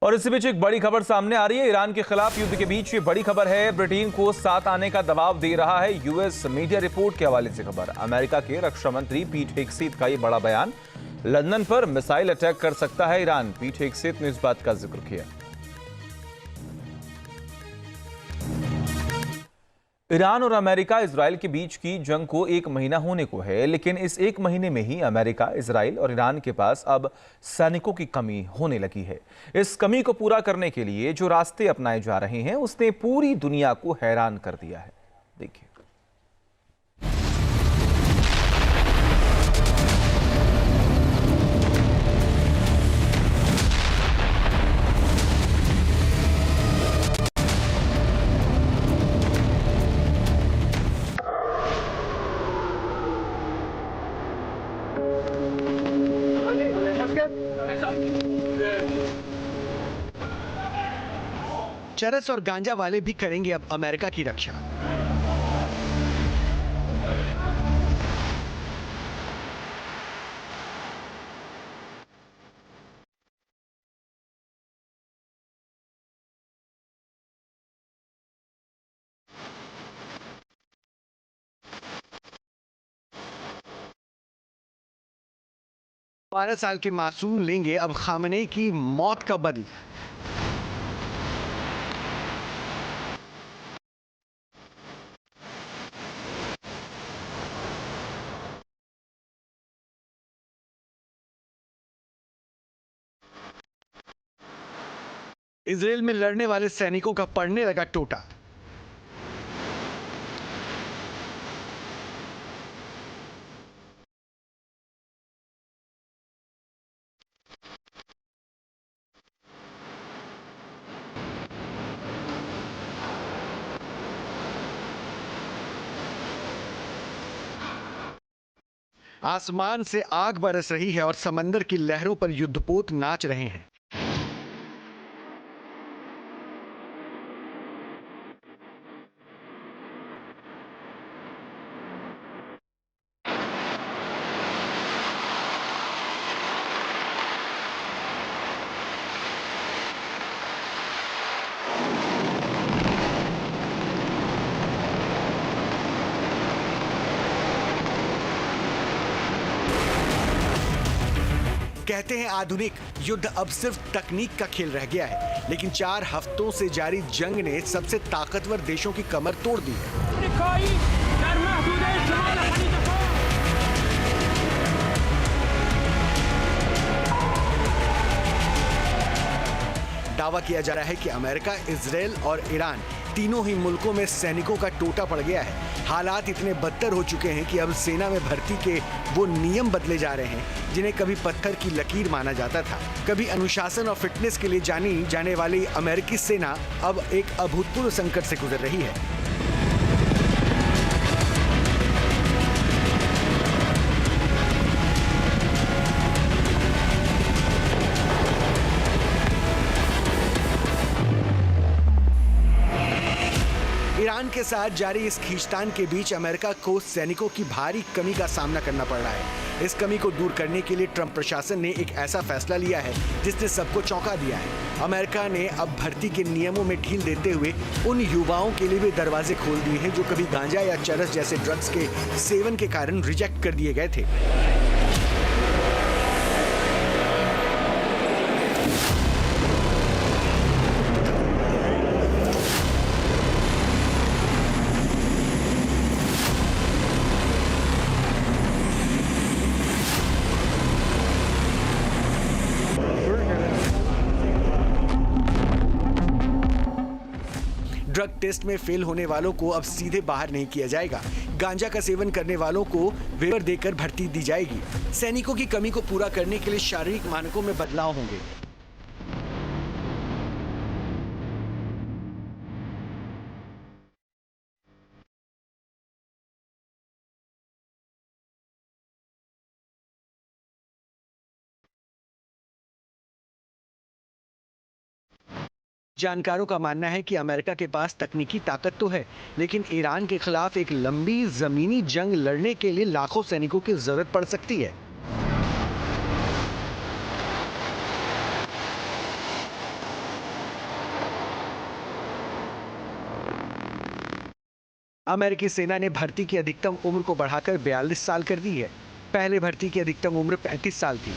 और इसी बीच एक बड़ी खबर सामने आ रही है। ईरान के खिलाफ युद्ध के बीच ये बड़ी खबर है। ब्रिटेन को साथ आने का दबाव दे रहा है यूएस। मीडिया रिपोर्ट के हवाले से खबर। अमेरिका के रक्षा मंत्री पीट हेगसेथ का ये बड़ा बयान। लंदन पर मिसाइल अटैक कर सकता है ईरान। पीट हेगसेथ ने इस बात का जिक्र किया। ईरान और अमेरिका इजराइल के बीच की जंग को 1 महीना होने को है, लेकिन इस 1 महीने में ही अमेरिका, इजराइल और ईरान के पास अब सैनिकों की कमी होने लगी है। इस कमी को पूरा करने के लिए जो रास्ते अपनाए जा रहे हैं उसने पूरी दुनिया को हैरान कर दिया है। देखिए। चरस और गांजा वाले भी करेंगे अब अमेरिका की रक्षा। बारह साल के मासूम लेंगे अब खामनेई की मौत का बदला। इजराइल में लड़ने वाले सैनिकों का पड़ने लगा टोटा। आसमान से आग बरस रही है और समंदर की लहरों पर युद्धपोत नाच रहे हैं। कहते हैं आधुनिक युद्ध अब सिर्फ तकनीक का खेल रह गया है, लेकिन 4 हफ्तों से जारी जंग ने सबसे ताकतवर देशों की कमर तोड़ दी है। दावा किया जा रहा है कि अमेरिका, इजराइल और ईरान तीनों ही मुल्कों में सैनिकों का टोटा पड़ गया है। हालात इतने बदतर हो चुके हैं कि अब सेना में भर्ती के वो नियम बदले जा रहे हैं जिन्हें कभी पत्थर की लकीर माना जाता था। कभी अनुशासन और फिटनेस के लिए जानी जाने वाली अमेरिकी सेना अब एक अभूतपूर्व संकट से गुजर रही है। ईरान के साथ जारी इस खींचतान के बीच अमेरिका को सैनिकों की भारी कमी का सामना करना पड़ रहा है। इस कमी को दूर करने के लिए ट्रंप प्रशासन ने एक ऐसा फैसला लिया है जिसने सबको चौंका दिया है। अमेरिका ने अब भर्ती के नियमों में ढील देते हुए उन युवाओं के लिए भी दरवाजे खोल दिए हैं जो कभी गांजा या चरस जैसे ड्रग्स के सेवन के कारण रिजेक्ट कर दिए गए थे। ड्रग टेस्ट में फेल होने वालों को अब सीधे बाहर नहीं किया जाएगा। गांजा का सेवन करने वालों को वेवर देकर भर्ती दी जाएगी। सैनिकों की कमी को पूरा करने के लिए शारीरिक मानकों में बदलाव होंगे। जानकारों का मानना है कि अमेरिका के पास तकनीकी ताकत तो है, लेकिन ईरान के खिलाफ एक लंबी जमीनी जंग लड़ने के लिए लाखों सैनिकों की जरूरत पड़ सकती है। अमेरिकी सेना ने भर्ती की अधिकतम उम्र को बढ़ाकर 42 साल कर दी है। पहले भर्ती की अधिकतम उम्र 35 साल थी।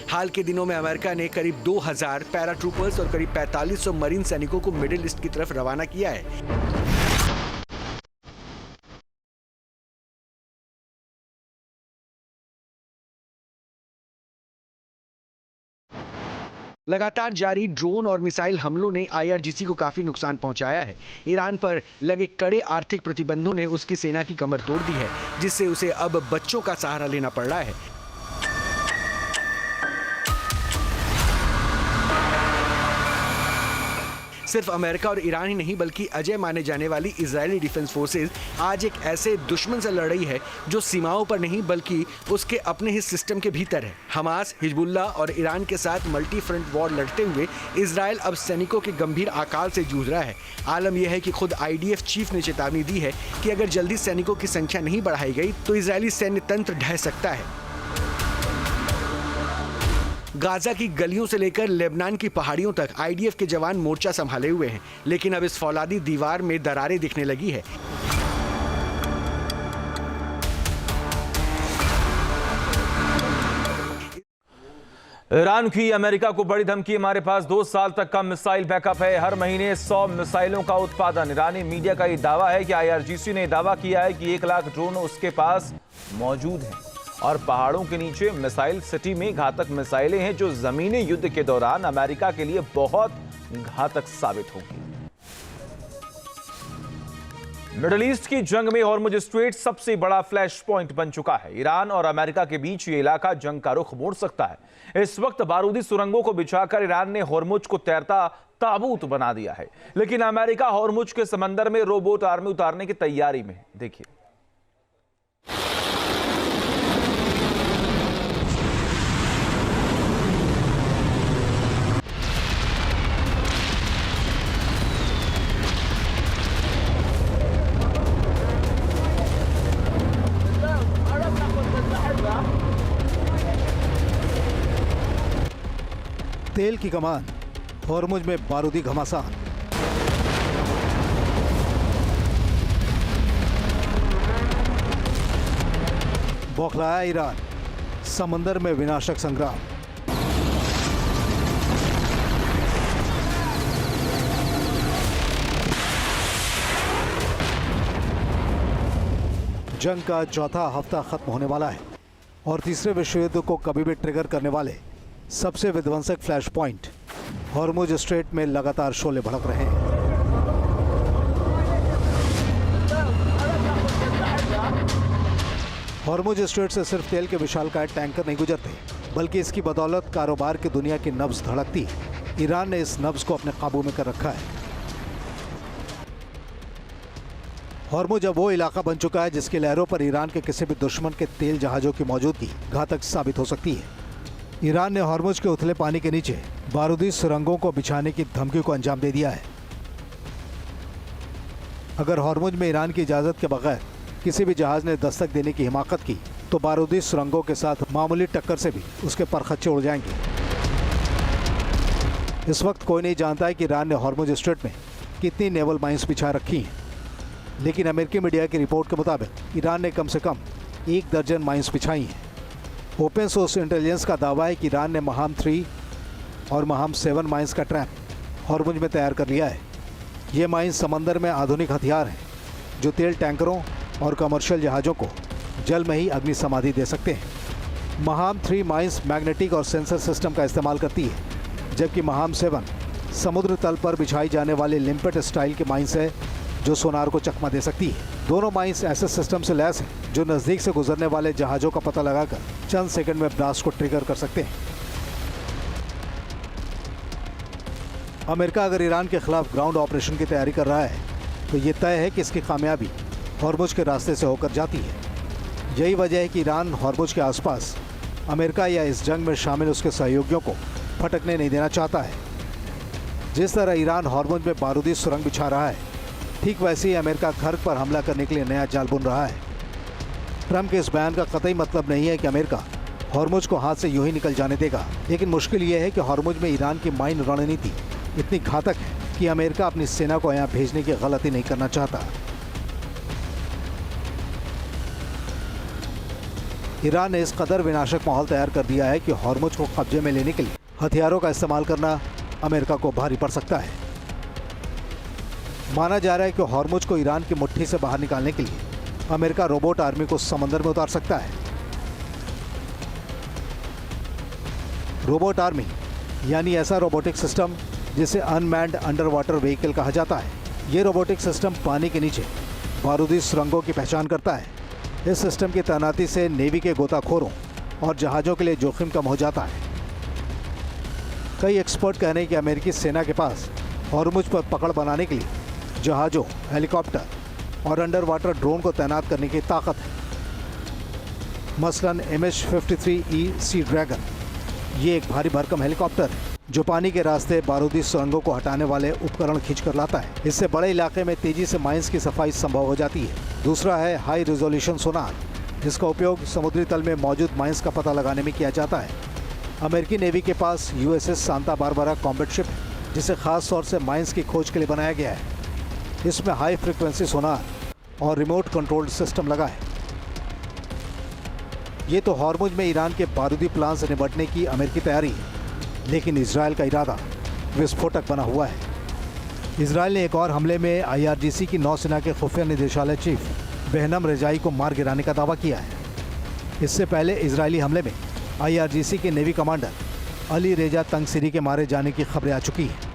हाल के दिनों में अमेरिका ने करीब 2000 पैराट्रूपर्स और करीब 4500 मरीन सैनिकों को मिडिल ईस्ट की तरफ रवाना किया है। लगातार जारी ड्रोन और मिसाइल हमलों ने आईआरजीसी को काफी नुकसान पहुंचाया है। ईरान पर लगे कड़े आर्थिक प्रतिबंधों ने उसकी सेना की कमर तोड़ दी है, जिससे उसे अब बच्चों का सहारा लेना पड़ रहा है। सिर्फ अमेरिका और ईरान ही नहीं बल्कि अजय माने जाने वाली इजरायली डिफेंस फोर्सेज आज एक ऐसे दुश्मन से लड़ रही है जो सीमाओं पर नहीं बल्कि उसके अपने ही सिस्टम के भीतर है। हमास, हिजबुल्ला और ईरान के साथ मल्टी फ्रंट वॉर लड़ते हुए इजरायल अब सैनिकों के गंभीर अकाल से जूझ रहा है। आलम यह है कि खुद आईडीएफ चीफ ने चेतावनी दी है कि अगर जल्दी सैनिकों की संख्या नहीं बढ़ाई गई तो इजरायली सैन्य तंत्र ढह सकता है। गाजा की गलियों से लेकर लेबनान की पहाड़ियों तक आईडीएफ के जवान मोर्चा संभाले हुए हैं, लेकिन अब इस फौलादी दीवार में दरारें दिखने लगी है। ईरान की अमेरिका को बड़ी धमकी, हमारे पास 2 साल तक का मिसाइल बैकअप है, हर महीने 100 मिसाइलों का उत्पादन। ईरानी मीडिया का ये दावा है कि आईआरजीसी ने दावा किया है कि 1 लाख ड्रोन उसके पास मौजूद हैं और पहाड़ों के नीचे मिसाइल सिटी में घातक मिसाइलें हैं जो जमीनी युद्ध के दौरान अमेरिका के लिए बहुत घातक साबित होंगी। मिडिल ईस्ट की जंग में हॉर्मुज स्ट्रेट सबसे बड़ा फ्लैश पॉइंट बन चुका है। ईरान और अमेरिका के बीच ये इलाका जंग का रुख मोड़ सकता है। इस वक्त बारूदी सुरंगों को बिछाकर ईरान ने हॉर्मुज को तैरता ताबूत बना दिया है, लेकिन अमेरिका हॉर्मुज के समंदर में रोबोट आर्मी उतारने की तैयारी में। देखिए, तेल की कमान, हॉर्मुज में बारूदी घमासान। बौखलाया ईरान, समंदर में विनाशक संग्राम। जंग का चौथा हफ्ता खत्म होने वाला है और तीसरे विश्व युद्ध को कभी भी ट्रिगर करने वाले सबसे विध्वंसक फ्लैश पॉइंट हॉर्मुज स्ट्रेट में लगातार शोले भड़क रहे हैं। हॉर्मुज स्ट्रेट से सिर्फ तेल के विशालकाय टैंकर नहीं गुजरते, बल्कि इसकी बदौलत कारोबार की दुनिया की नब्ज धड़कती है। ईरान ने इस नब्ज को अपने काबू में कर रखा है। हॉर्मुज अब वो इलाका बन चुका है जिसकी लहरों पर ईरान के किसी भी दुश्मन के तेल जहाजों की मौजूदगी घातक साबित हो सकती है। ईरान ने हॉर्मुज के उथले पानी के नीचे बारूदी सुरंगों को बिछाने की धमकी को अंजाम दे दिया है। अगर हॉर्मुज में ईरान की इजाज़त के बगैर किसी भी जहाज ने दस्तक देने की हिमाकत की तो बारूदी सुरंगों के साथ मामूली टक्कर से भी उसके परखच्चे उड़ जाएंगे। इस वक्त कोई नहीं जानता है कि ईरान ने हॉर्मुज स्ट्रेट में कितनी नेवल माइंस बिछा रखी हैं, लेकिन अमेरिकी मीडिया की रिपोर्ट के मुताबिक ईरान ने कम से कम 1 दर्जन माइंस बिछाई हैं। ओपन सोर्स इंटेलिजेंस का दावा है कि ईरान ने महाम 3 और महाम 7 माइंस का ट्रैप हॉर्मुज में तैयार कर लिया है। ये माइंस समंदर में आधुनिक हथियार हैं जो तेल टैंकरों और कमर्शियल जहाज़ों को जल में ही अग्नि समाधि दे सकते हैं। महाम 3 माइंस मैग्नेटिक और सेंसर सिस्टम का इस्तेमाल करती है, जबकि महाम 7 समुद्र तल पर बिछाई जाने वाली लिम्पेट स्टाइल की माइंस है जो सोनार को चकमा दे सकती है। दोनों माइंस ऐसे सिस्टम से लैस हैं जो नज़दीक से गुजरने वाले जहाज़ों का पता लगाकर चंद सेकंड में ब्लास्ट को ट्रिगर कर सकते हैं। अमेरिका अगर ईरान के खिलाफ ग्राउंड ऑपरेशन की तैयारी कर रहा है तो ये तय है कि इसकी कामयाबी हॉर्मुज के रास्ते से होकर जाती है। यही वजह है कि ईरान हॉर्मुज के आसपास अमेरिका या इस जंग में शामिल उसके सहयोगियों को फटकने नहीं देना चाहता है। जिस तरह ईरान हॉर्मुज में बारूदी सुरंग बिछा रहा है, ठीक वैसे ही अमेरिका खर्क पर हमला करने के लिए नया जाल बुन रहा है। ट्रंप के इस बयान का कतई मतलब नहीं है कि अमेरिका हॉर्मुज को हाथ से यूं ही निकल जाने देगा, लेकिन मुश्किल यह है कि हॉर्मुज में ईरान की माइन रणनीति इतनी घातक है कि अमेरिका अपनी सेना को यहाँ भेजने की गलती नहीं करना चाहता। ईरान ने इस कदर विनाशक माहौल तैयार कर दिया है कि हॉर्मुज को कब्जे में लेने के लिए हथियारों का इस्तेमाल करना अमेरिका को भारी पड़ सकता है। माना जा रहा है कि हॉर्मुज को ईरान की मुट्ठी से बाहर निकालने के लिए अमेरिका रोबोट आर्मी को समंदर में उतार सकता है। रोबोट आर्मी यानी ऐसा रोबोटिक सिस्टम जिसे अनमैन्ड अंडर वाटर व्हीकल कहा जाता है। ये रोबोटिक सिस्टम पानी के नीचे बारूदी सुरंगों की पहचान करता है। इस सिस्टम की तैनाती से नेवी के गोताखोरों और जहाज़ों के लिए जोखिम कम हो जाता है। कई एक्सपर्ट कह रहे हैं कि अमेरिकी सेना के पास हॉर्मुज पर पकड़ बनाने के लिए जहाज़ों, हेलीकॉप्टर और अंडर वाटर ड्रोन को तैनात करने की ताकत है। मसलन MH-53E सी ड्रैगन ये एक भारी भरकम हेलीकॉप्टर है जो पानी के रास्ते बारूदी सुरंगों को हटाने वाले उपकरण खींचकर लाता है। इससे बड़े इलाके में तेजी से माइंस की सफाई संभव हो जाती है। दूसरा है हाई रिजोल्यूशन सोनार, जिसका उपयोग समुद्री तल में मौजूद माइंस का पता लगाने में किया जाता है। अमेरिकी नेवी के पास USS Santa Barbara combat ship है, जिसे खास तौर से माइंस की खोज के लिए बनाया गया है। इसमें हाई फ्रिक्वेंसी सोनार और रिमोट कंट्रोल्ड सिस्टम लगा है। ये तो हॉर्मुज में ईरान के बारूदी प्लान से निपटने की अमेरिकी तैयारी है, लेकिन इजरायल का इरादा विस्फोटक बना हुआ है। इजरायल ने एक और हमले में IRGC की नौसेना के खुफिया निदेशालय चीफ बेहनम रेजाई को मार गिराने का दावा किया है। इससे पहले इजरायली हमले में IRGC के नेवी कमांडर अली रेजा तंगसिरी के मारे जाने की खबरें आ चुकी हैं।